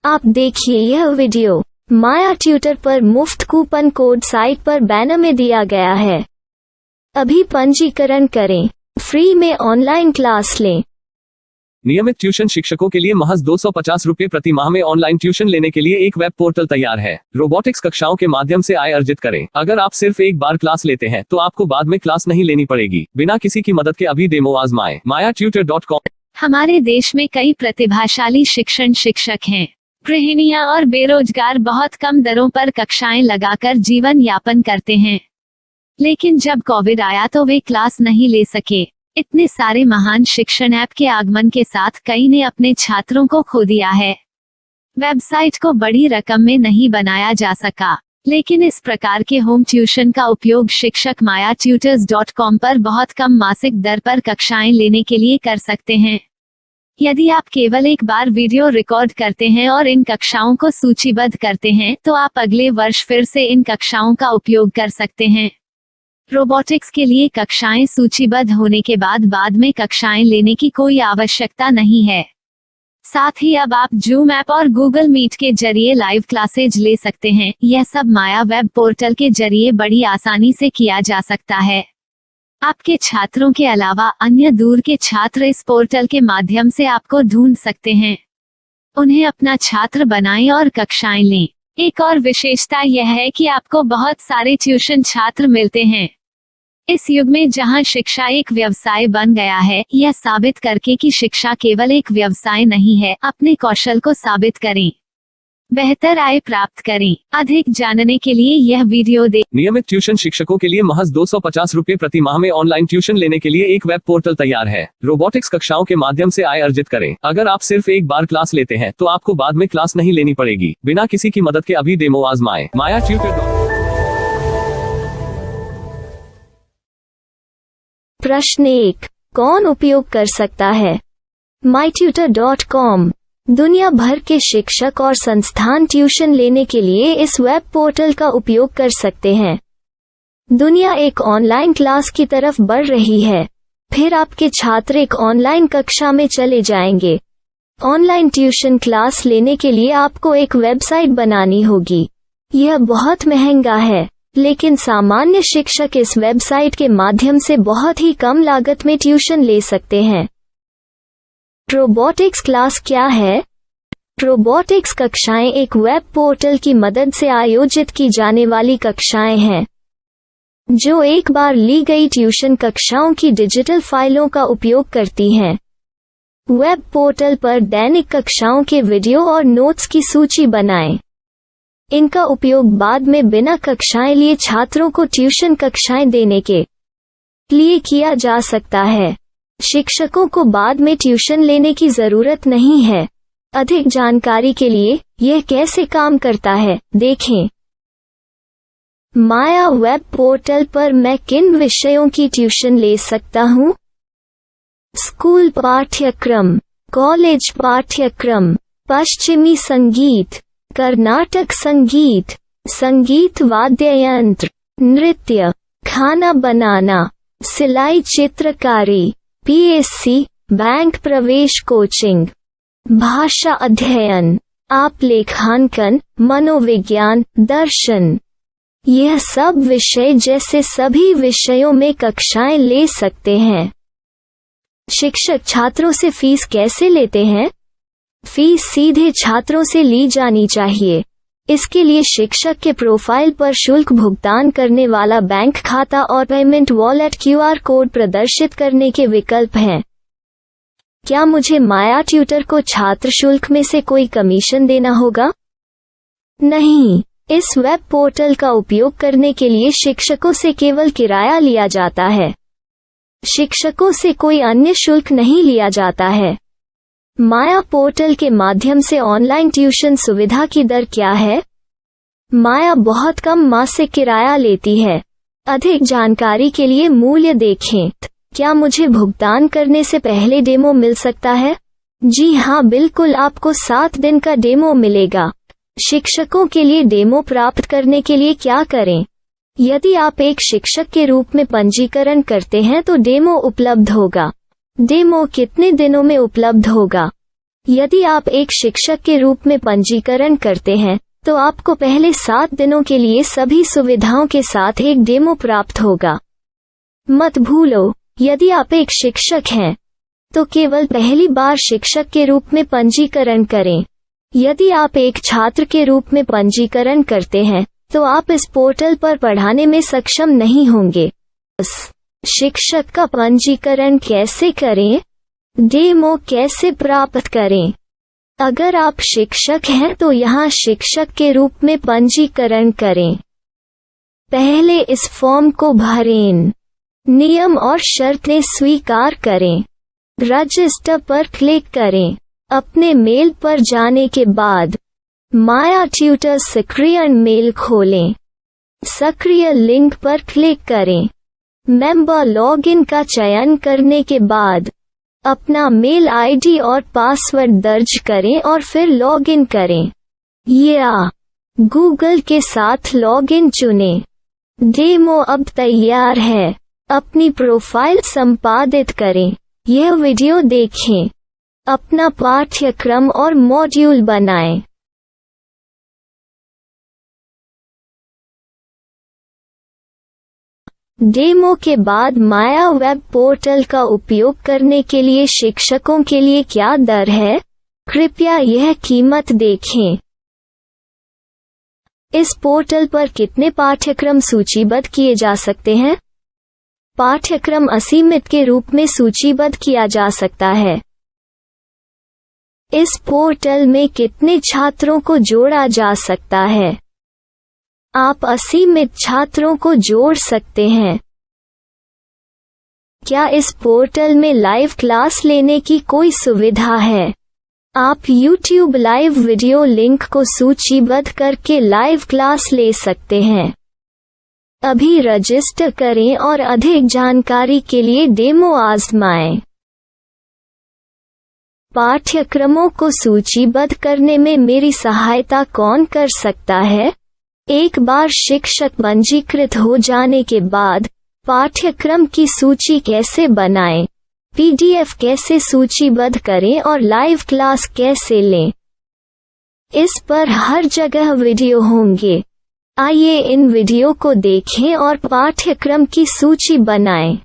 आप देखिए यह वीडियो माया ट्यूटर पर मुफ्त कूपन कोड साइट पर बैनर में दिया गया है। अभी पंजीकरण करें, फ्री में ऑनलाइन क्लास लें। नियमित ट्यूशन शिक्षकों के लिए महज 250 रुपये प्रति माह में ऑनलाइन ट्यूशन लेने के लिए एक वेब पोर्टल तैयार है। रोबोटिक्स कक्षाओं के माध्यम से आय अर्जित करें। अगर आप सिर्फ एक बार क्लास लेते हैं तो आपको बाद में क्लास नहीं लेनी पड़ेगी। बिना किसी की मदद के अभी डेमो आजमाएं। mayatutor.com। हमारे देश में कई प्रतिभाशाली शिक्षण शिक्षक हैं। गृहिणियां और बेरोजगार बहुत कम दरों पर कक्षाएं लगाकर जीवन यापन करते हैं, लेकिन जब कोविड आया तो वे क्लास नहीं ले सके। इतने सारे महान शिक्षण ऐप के आगमन के साथ कई ने अपने छात्रों को खो दिया है। वेबसाइट को बड़ी रकम में नहीं बनाया जा सका, लेकिन इस प्रकार के होम ट्यूशन का उपयोग शिक्षक mayatutors.com पर बहुत कम मासिक दर पर कक्षाएं लेने के लिए कर सकते हैं। यदि आप केवल एक बार वीडियो रिकॉर्ड करते हैं और इन कक्षाओं को सूचीबद्ध करते हैं तो आप अगले वर्ष फिर से इन कक्षाओं का उपयोग कर सकते हैं। रोबोटिक्स के लिए कक्षाएं सूचीबद्ध होने के बाद में कक्षाएं लेने की कोई आवश्यकता नहीं है। साथ ही अब आप जूम ऐप और गूगल मीट के जरिए लाइव क्लासेज ले सकते हैं। यह सब माया वेब पोर्टल के जरिए बड़ी आसानी से किया जा सकता है। आपके छात्रों के अलावा अन्य दूर के छात्र इस पोर्टल के माध्यम से आपको ढूंढ सकते हैं। उन्हें अपना छात्र बनाएं और कक्षाएं लें। एक और विशेषता यह है कि आपको बहुत सारे ट्यूशन छात्र मिलते हैं। इस युग में जहां शिक्षा एक व्यवसाय बन गया है, यह साबित करके कि शिक्षा केवल एक व्यवसाय नहीं है, अपने कौशल को साबित करें, बेहतर आय प्राप्त करें। अधिक जानने के लिए यह वीडियो देखें। नियमित ट्यूशन शिक्षकों के लिए महज 250 रुपये प्रति माह में ऑनलाइन ट्यूशन लेने के लिए एक वेब पोर्टल तैयार है। रोबोटिक्स कक्षाओं के माध्यम से आय अर्जित करें। अगर आप सिर्फ एक बार क्लास लेते हैं तो आपको बाद में क्लास नहीं लेनी पड़ेगी। बिना किसी की मदद के अभी डेमो आजमाएं। mayatutor। प्रश्न 1, कौन उपयोग कर सकता है? mytutor.com। दुनिया भर के शिक्षक और संस्थान ट्यूशन लेने के लिए इस वेब पोर्टल का उपयोग कर सकते हैं। दुनिया एक ऑनलाइन क्लास की तरफ बढ़ रही है, फिर आपके छात्र एक ऑनलाइन कक्षा में चले जाएंगे। ऑनलाइन ट्यूशन क्लास लेने के लिए आपको एक वेबसाइट बनानी होगी। यह बहुत महंगा है, लेकिन सामान्य शिक्षक इस वेबसाइट के माध्यम से बहुत ही कम लागत में ट्यूशन ले सकते हैं। रोबोटिक्स क्लास क्या है? रोबोटिक्स कक्षाएं एक वेब पोर्टल की मदद से आयोजित की जाने वाली कक्षाएं हैं, जो एक बार ली गई ट्यूशन कक्षाओं की डिजिटल फाइलों का उपयोग करती हैं। वेब पोर्टल पर दैनिक कक्षाओं के वीडियो और नोट्स की सूची बनाएं। इनका उपयोग बाद में बिना कक्षाएं लिए छात्रों को ट्यूशन कक्षाएं देने के लिए किया जा सकता है। शिक्षकों को बाद में ट्यूशन लेने की जरूरत नहीं है। अधिक जानकारी के लिए यह कैसे काम करता है देखें। माया वेब पोर्टल पर मैं किन विषयों की ट्यूशन ले सकता हूँ? स्कूल पाठ्यक्रम, कॉलेज पाठ्यक्रम, पश्चिमी संगीत, कर्नाटक संगीत, संगीत वाद्य यंत्र, नृत्य, खाना बनाना, सिलाई चित्रकारी, पीएससी, बैंक प्रवेश कोचिंग, भाषा अध्ययन, आप लेखांकन, मनोविज्ञान, दर्शन। यह सब विषय जैसे सभी विषयों में कक्षाएं ले सकते हैं। शिक्षक छात्रों से फीस कैसे लेते हैं? फीस सीधे छात्रों से ली जानी चाहिए। इसके लिए शिक्षक के प्रोफाइल पर शुल्क भुगतान करने वाला बैंक खाता और पेमेंट वॉलेट QR कोड प्रदर्शित करने के विकल्प हैं। क्या मुझे माया ट्यूटर को छात्र शुल्क में से कोई कमीशन देना होगा? नहीं, इस वेब पोर्टल का उपयोग करने के लिए शिक्षकों से केवल किराया लिया जाता है। शिक्षकों से कोई अन्य शुल्क नहीं लिया जाता है। माया पोर्टल के माध्यम से ऑनलाइन ट्यूशन सुविधा की दर क्या है? माया बहुत कम मासिक किराया लेती है। अधिक जानकारी के लिए मूल्य देखें। क्या मुझे भुगतान करने से पहले डेमो मिल सकता है? जी हाँ, बिल्कुल, आपको 7 दिन का डेमो मिलेगा। शिक्षकों के लिए डेमो प्राप्त करने के लिए क्या करें? यदि आप एक शिक्षक के रूप में पंजीकरण करते हैं तो डेमो उपलब्ध होगा। डेमो कितने दिनों में उपलब्ध होगा? यदि आप एक शिक्षक के रूप में पंजीकरण करते हैं तो आपको पहले 7 दिनों के लिए सभी सुविधाओं के साथ एक डेमो प्राप्त होगा। मत भूलो, यदि आप एक शिक्षक हैं तो केवल पहली बार शिक्षक के रूप में पंजीकरण करें। यदि आप एक छात्र के रूप में पंजीकरण करते हैं तो आप इस पोर्टल पर पढ़ाने में सक्षम नहीं होंगे। शिक्षक का पंजीकरण कैसे करें? डेमो कैसे प्राप्त करें? अगर आप शिक्षक हैं तो यहाँ शिक्षक के रूप में पंजीकरण करें। पहले इस फॉर्म को भरें। नियम और शर्तें स्वीकार करें। रजिस्टर पर क्लिक करें। अपने मेल पर जाने के बाद माया ट्यूटर सक्रिय मेल खोलें। सक्रिय लिंक पर क्लिक करें। मेंबर लॉगिन का चयन करने के बाद अपना मेल आईडी और पासवर्ड दर्ज करें और फिर लॉगिन करें या गूगल के साथ लॉगिन चुनें। डेमो अब तैयार है। अपनी प्रोफाइल संपादित करें। यह वीडियो देखें। अपना पाठ्यक्रम और मॉड्यूल बनाएं। डेमो के बाद माया वेब पोर्टल का उपयोग करने के लिए शिक्षकों के लिए क्या दर है? कृपया यह कीमत देखें। इस पोर्टल पर कितने पाठ्यक्रम सूचीबद्ध किए जा सकते हैं? पाठ्यक्रम असीमित के रूप में सूचीबद्ध किया जा सकता है। इस पोर्टल में कितने छात्रों को जोड़ा जा सकता है? आप असीमित छात्रों को जोड़ सकते हैं। क्या इस पोर्टल में लाइव क्लास लेने की कोई सुविधा है? आप YouTube लाइव वीडियो लिंक को सूचीबद्ध करके लाइव क्लास ले सकते हैं। अभी रजिस्टर करें और अधिक जानकारी के लिए डेमो आजमाएं। पाठ्यक्रमों को सूचीबद्ध करने में मेरी सहायता कौन कर सकता है? एक बार शिक्षक पंजीकृत हो जाने के बाद पाठ्यक्रम की सूची कैसे बनाएं, PDF कैसे सूचीबद्ध करें और लाइव क्लास कैसे लें, इस पर हर जगह वीडियो होंगे। आइए इन वीडियो को देखें और पाठ्यक्रम की सूची बनाएं।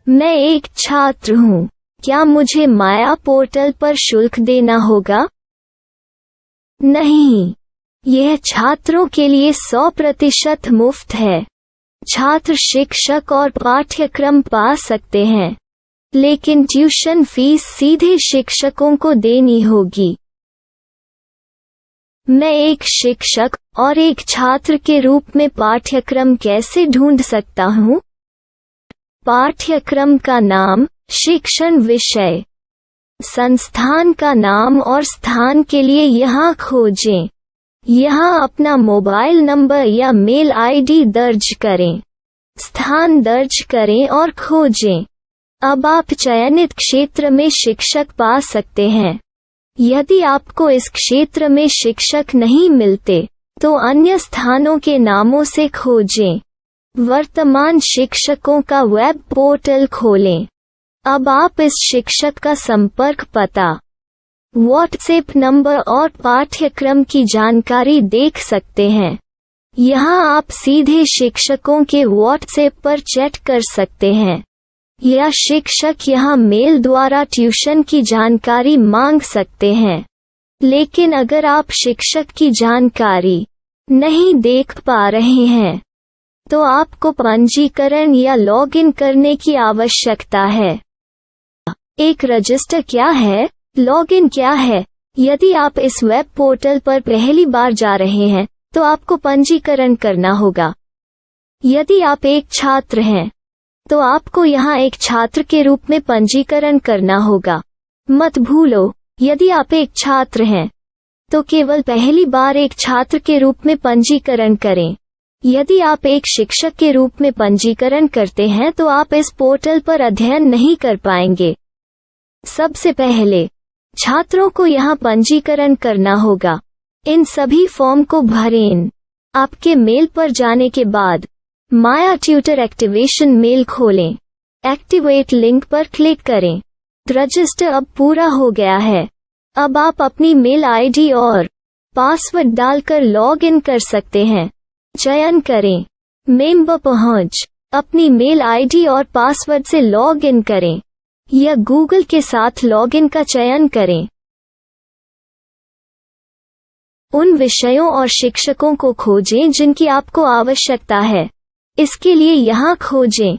मैं एक छात्र हूँ। क्या मुझे माया पोर्टल पर शुल्क देना होगा? नहीं, यह छात्रों के लिए 100% मुफ्त है। छात्र शिक्षक और पाठ्यक्रम पा सकते हैं, लेकिन ट्यूशन फीस सीधे शिक्षकों को देनी होगी। मैं एक शिक्षक और एक छात्र के रूप में पाठ्यक्रम कैसे ढूंढ सकता हूँ? पाठ्यक्रम का नाम, शिक्षण विषय, संस्थान का नाम और स्थान के लिए यहाँ खोजें। यहाँ अपना मोबाइल नंबर या मेल आईडी दर्ज करें। स्थान दर्ज करें और खोजें। अब आप चयनित क्षेत्र में शिक्षक पा सकते हैं। यदि आपको इस क्षेत्र में शिक्षक नहीं मिलते तो अन्य स्थानों के नामों से खोजें। वर्तमान शिक्षकों का वेब पोर्टल खोलें। अब आप इस शिक्षक का संपर्क पता, व्हाट्सएप नंबर और पाठ्यक्रम की जानकारी देख सकते हैं। यहाँ आप सीधे शिक्षकों के व्हाट्सएप पर चैट कर सकते हैं या शिक्षक यहाँ मेल द्वारा ट्यूशन की जानकारी मांग सकते हैं। लेकिन अगर आप शिक्षक की जानकारी नहीं देख पा रहे हैं तो आपको पंजीकरण या लॉगिन करने की आवश्यकता है। एक रजिस्टर क्या है? लॉगिन क्या है? यदि आप इस वेब पोर्टल पर पहली बार जा रहे हैं तो आपको पंजीकरण करना होगा। यदि आप एक छात्र हैं तो आपको यहाँ एक छात्र के रूप में पंजीकरण करना होगा। मत भूलो, यदि आप एक छात्र हैं तो केवल पहली बार एक छात्र के रूप में पंजीकरण करें। यदि आप एक शिक्षक के रूप में पंजीकरण करते हैं तो आप इस पोर्टल पर अध्ययन नहीं कर पाएंगे। सबसे पहले छात्रों को यहाँ पंजीकरण करना होगा। इन सभी फॉर्म को भरें। आपके मेल पर जाने के बाद माया ट्यूटर एक्टिवेशन मेल खोलें। एक्टिवेट लिंक पर क्लिक करें। रजिस्टर अब पूरा हो गया है। अब आप अपनी मेल आईडी और पासवर्ड डालकर लॉग इन कर सकते हैं। चयन करें मेंबर पहुंच। अपनी मेल आईडी और पासवर्ड से लॉग इन करें या गूगल के साथ लॉग इन का चयन करें। उन विषयों और शिक्षकों को खोजें जिनकी आपको आवश्यकता है। इसके लिए यहाँ खोजें